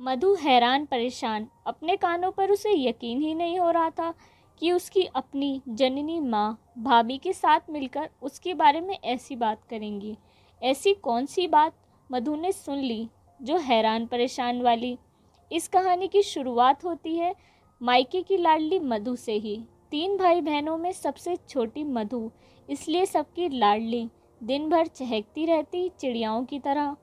मधु हैरान परेशान, अपने कानों पर उसे यकीन ही नहीं हो रहा था कि उसकी अपनी जननी माँ भाभी के साथ मिलकर उसके बारे में ऐसी बात करेंगी। ऐसी कौन सी बात मधु ने सुन ली जो हैरान परेशान वाली। इस कहानी की शुरुआत होती है मायके की लाडली मधु से ही। 3 भाई बहनों में सबसे छोटी मधु, इसलिए सबकी लाडली। दिन भर चहकती रहती चिड़ियाओं की तरह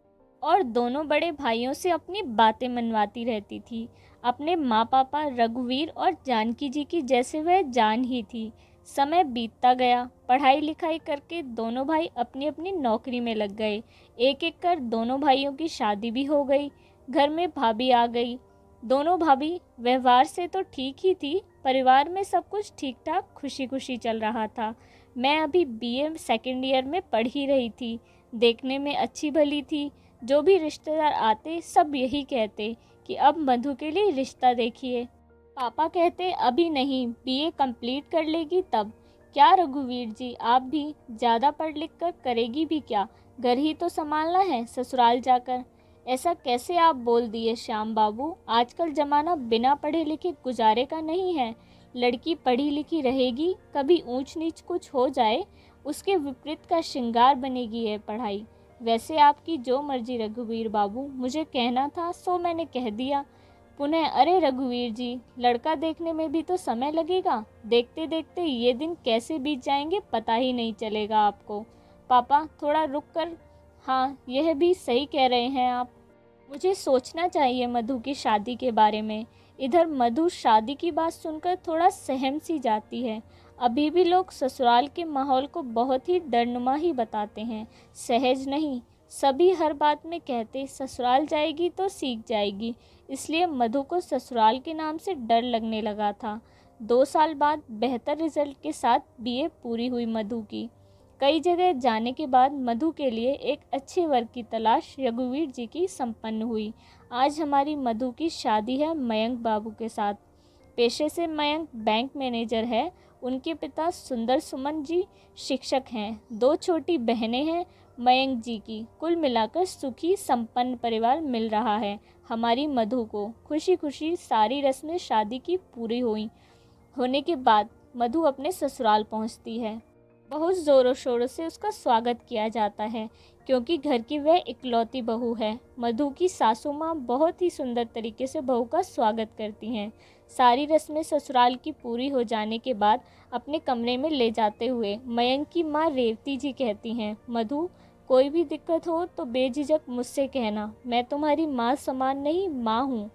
और दोनों बड़े भाइयों से अपनी बातें मनवाती रहती थी। अपने माँ पापा रघुवीर और जानकी जी की जैसे वह जान ही थी। समय बीतता गया, पढ़ाई लिखाई करके दोनों भाई अपनी अपनी नौकरी में लग गए। एक एक कर दोनों भाइयों की शादी भी हो गई। घर में भाभी आ गई। दोनों भाभी व्यवहार से तो ठीक ही थी, परिवार में सब कुछ ठीक ठाक खुशी खुशी चल रहा था। मैं अभी बीए सेकेंड ईयर में पढ़ ही रही थी। देखने में अच्छी भली थी। जो भी रिश्तेदार आते सब यही कहते कि अब मधु के लिए रिश्ता देखिए। पापा कहते अभी नहीं, बीए कंप्लीट कर लेगी तब। क्या रघुवीर जी, आप भी ज़्यादा पढ़ लिख कर करेगी भी क्या? घर ही तो संभालना है ससुराल जाकर। ऐसा कैसे आप बोल दिए श्याम बाबू? आजकल ज़माना बिना पढ़े लिखे गुजारे का नहीं है। लड़की पढ़ी लिखी रहेगी, कभी ऊंच नीच कुछ हो जाए, उसके विपरीत का श्रृंगार बनेगी है पढ़ाई। वैसे आपकी जो मर्जी रघुवीर बाबू, मुझे कहना था सो मैंने कह दिया। पुनः अरे रघुवीर जी, लड़का देखने में भी तो समय लगेगा। देखते देखते ये दिन कैसे बीत जाएंगे पता ही नहीं चलेगा आपको। पापा थोड़ा रुक कर, हाँ यह भी सही कह रहे हैं आप। मुझे सोचना चाहिए मधु की शादी के बारे में। इधर मधु शादी की बात सुनकर थोड़ा सहम सी जाती है। अभी भी लोग ससुराल के माहौल को बहुत ही डरनुमा ही बताते हैं, सहज नहीं। सभी हर बात में कहते ससुराल जाएगी तो सीख जाएगी, इसलिए मधु को ससुराल के नाम से डर लगने लगा था। 2 साल बाद बेहतर रिजल्ट के साथ बीए पूरी हुई मधु की। कई जगह जाने के बाद मधु के लिए एक अच्छे वर्ग की तलाश रघुवीर जी की संपन्न हुई। आज हमारी मधु की शादी है मयंक बाबू के साथ। पेशे से मयंक बैंक मैनेजर है। उनके पिता सुंदर सुमन जी शिक्षक हैं। 2 छोटी बहनें हैं मयंक जी की। कुल मिलाकर सुखी संपन्न परिवार मिल रहा है हमारी मधु को। खुशी खुशी सारी रस्में शादी की पूरी होने के बाद मधु अपने ससुराल पहुंचती है। बहुत ज़ोरों शोरों से उसका स्वागत किया जाता है, क्योंकि घर की वह इकलौती बहू है। मधु की सासू माँ बहुत ही सुंदर तरीके से बहू का स्वागत करती हैं। सारी रस्में ससुराल की पूरी हो जाने के बाद अपने कमरे में ले जाते हुए मयंक की माँ रेवती जी कहती हैं, मधु कोई भी दिक्कत हो तो बेझिझक मुझसे कहना, मैं तुम्हारी माँ समान नहीं माँ हूँ।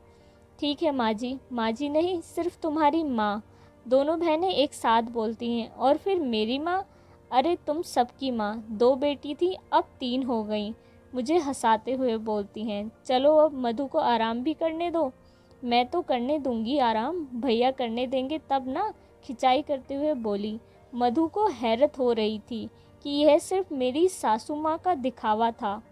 ठीक है माँ जी नहीं, सिर्फ तुम्हारी माँ। दोनों बहनें एक साथ बोलती हैं। और फिर मेरी माँ? अरे तुम सबकी माँ। 2 बेटी थी, अब 3 हो गई। मुझे हंसाते हुए बोलती हैं, चलो अब मधु को आराम भी करने दो। मैं तो करने दूंगी आराम, भैया करने देंगे तब ना, खिंचाई करते हुए बोली। मधु को हैरत हो रही थी कि यह सिर्फ मेरी सासू माँ का दिखावा था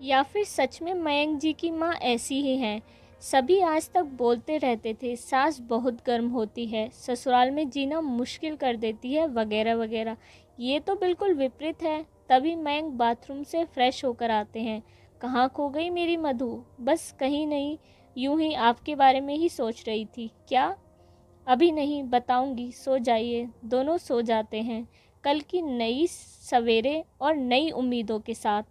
या फिर सच में मयंक जी की माँ ऐसी ही हैं। सभी आज तक बोलते रहते थे सास बहुत गर्म होती है, ससुराल में जीना मुश्किल कर देती है, वगैरह वगैरह। ये तो बिल्कुल विपरीत है। तभी मयंक बाथरूम से फ्रेश होकर आते हैं। कहाँ खो गई मेरी मधु? बस कहीं नहीं, यूं ही आपके बारे में ही सोच रही थी। क्या? अभी नहीं, बताऊंगी, सो जाइए। दोनों सो जाते हैं, कल की नई सवेरे और नई उम्मीदों के साथ।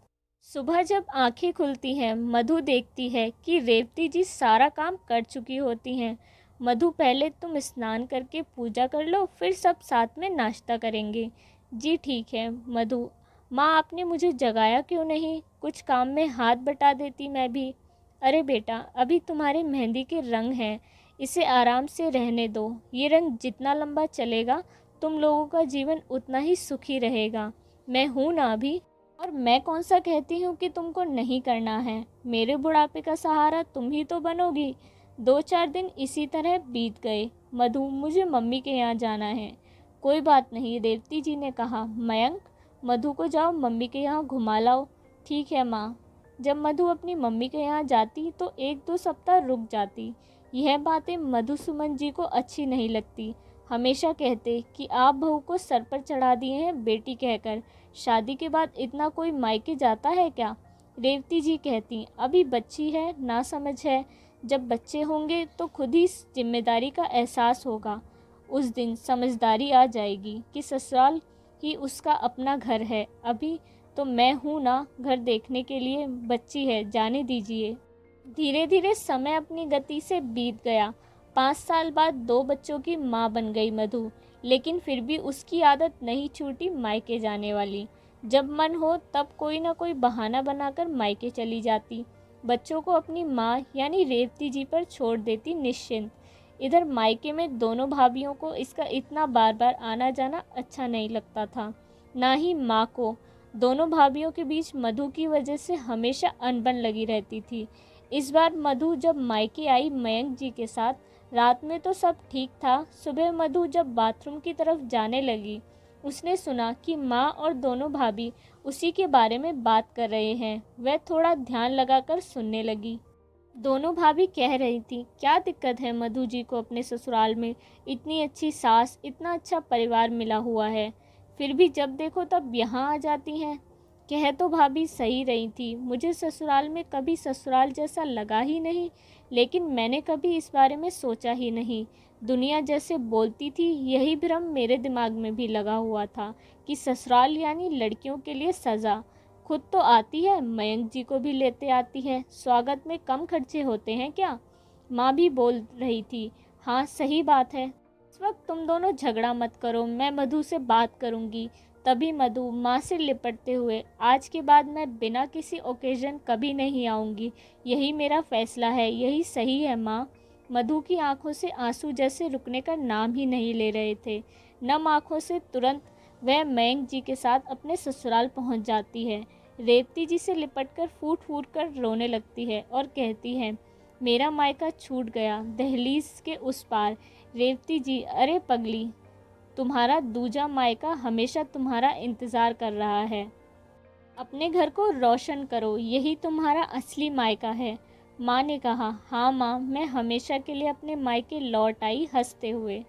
सुबह जब आंखें खुलती हैं, मधु देखती है कि रेवती जी सारा काम कर चुकी होती हैं। मधु पहले तुम स्नान करके पूजा कर लो, फिर सब साथ में नाश्ता करेंगे। जी ठीक है मधु। माँ आपने मुझे जगाया क्यों नहीं? कुछ काम में हाथ बटा देती मैं भी। अरे बेटा, अभी तुम्हारे मेहंदी के रंग हैं, इसे आराम से रहने दो। ये रंग जितना लंबा चलेगा तुम लोगों का जीवन उतना ही सुखी रहेगा। मैं हूँ ना अभी। और मैं कौन सा कहती हूँ कि तुमको नहीं करना है। मेरे बुढ़ापे का सहारा तुम ही तो बनोगी। 2-4 दिन इसी तरह बीत गए। मधु, मुझे मम्मी के यहाँ जाना है। कोई बात नहीं, रेवती जी ने कहा। मयंक, मधु को जाओ मम्मी के यहाँ घुमा लाओ। ठीक है माँ। जब मधु अपनी मम्मी के यहाँ जाती तो 1-2 सप्ताह रुक जाती। यह बातें मधु सुमन जी को अच्छी नहीं लगती। हमेशा कहते कि आप बहू को सर पर चढ़ा दिए हैं बेटी कहकर। शादी के बाद इतना कोई मायके जाता है क्या? रेवती जी कहती, अभी बच्ची है, ना समझ है, जब बच्चे होंगे तो खुद ही इस जिम्मेदारी का एहसास होगा। उस दिन समझदारी आ जाएगी कि ससुराल ही उसका अपना घर है। अभी तो मैं हूँ ना घर देखने के लिए, बच्ची है, जाने दीजिए। धीरे धीरे समय अपनी गति से बीत गया। 5 साल बाद 2 बच्चों की माँ बन गई मधु, लेकिन फिर भी उसकी आदत नहीं छूटी मायके जाने वाली। जब मन हो तब कोई ना कोई बहाना बनाकर मायके चली जाती, बच्चों को अपनी माँ यानी रेवती जी पर छोड़ देती निश्चिंत। इधर मायके में दोनों भाभियों को इसका इतना बार बार आना जाना अच्छा नहीं लगता था, ना ही माँ को। दोनों भाभियों के बीच मधु की वजह से हमेशा अनबन लगी रहती थी। इस बार मधु जब मायके आई मयंक जी के साथ, रात में तो सब ठीक था। सुबह मधु जब बाथरूम की तरफ जाने लगी, उसने सुना कि माँ और दोनों भाभी उसी के बारे में बात कर रहे हैं। वह थोड़ा ध्यान लगाकर सुनने लगी। दोनों भाभी कह रही थी, क्या दिक्कत है मधु जी को अपने ससुराल में? इतनी अच्छी सास, इतना अच्छा परिवार मिला हुआ है, फिर भी जब देखो तब यहाँ आ जाती हैं। कह तो भाभी सही रही थी, मुझे ससुराल में कभी ससुराल जैसा लगा ही नहीं, लेकिन मैंने कभी इस बारे में सोचा ही नहीं। दुनिया जैसे बोलती थी, यही भ्रम मेरे दिमाग में भी लगा हुआ था कि ससुराल यानी लड़कियों के लिए सज़ा। खुद तो आती है, मयंक जी को भी लेते आती है, स्वागत में कम खर्चे होते हैं क्या? माँ भी बोल रही थी। हाँ सही बात है, इस वक्त तुम दोनों झगड़ा मत करो, मैं मधु से बात करूँगी। तभी मधु माँ से लिपटते हुए, आज के बाद मैं बिना किसी ओकेजन कभी नहीं आऊँगी, यही मेरा फैसला है, यही सही है माँ। मधु की आंखों से आंसू जैसे रुकने का नाम ही नहीं ले रहे थे। नम आंखों से तुरंत वह मयंक जी के साथ अपने ससुराल पहुंच जाती है। रेवती जी से लिपटकर फूट फूट कर रोने लगती है और कहती है, मेरा मायका छूट गया दहलीज के उस पार। रेवती जी, अरे पगली, तुम्हारा दूजा मायका हमेशा तुम्हारा इंतज़ार कर रहा है। अपने घर को रोशन करो, यही तुम्हारा असली मायका है। माँ ने कहा, हाँ माँ, मैं हमेशा के लिए अपने मायके लौट आई हंसते हुए।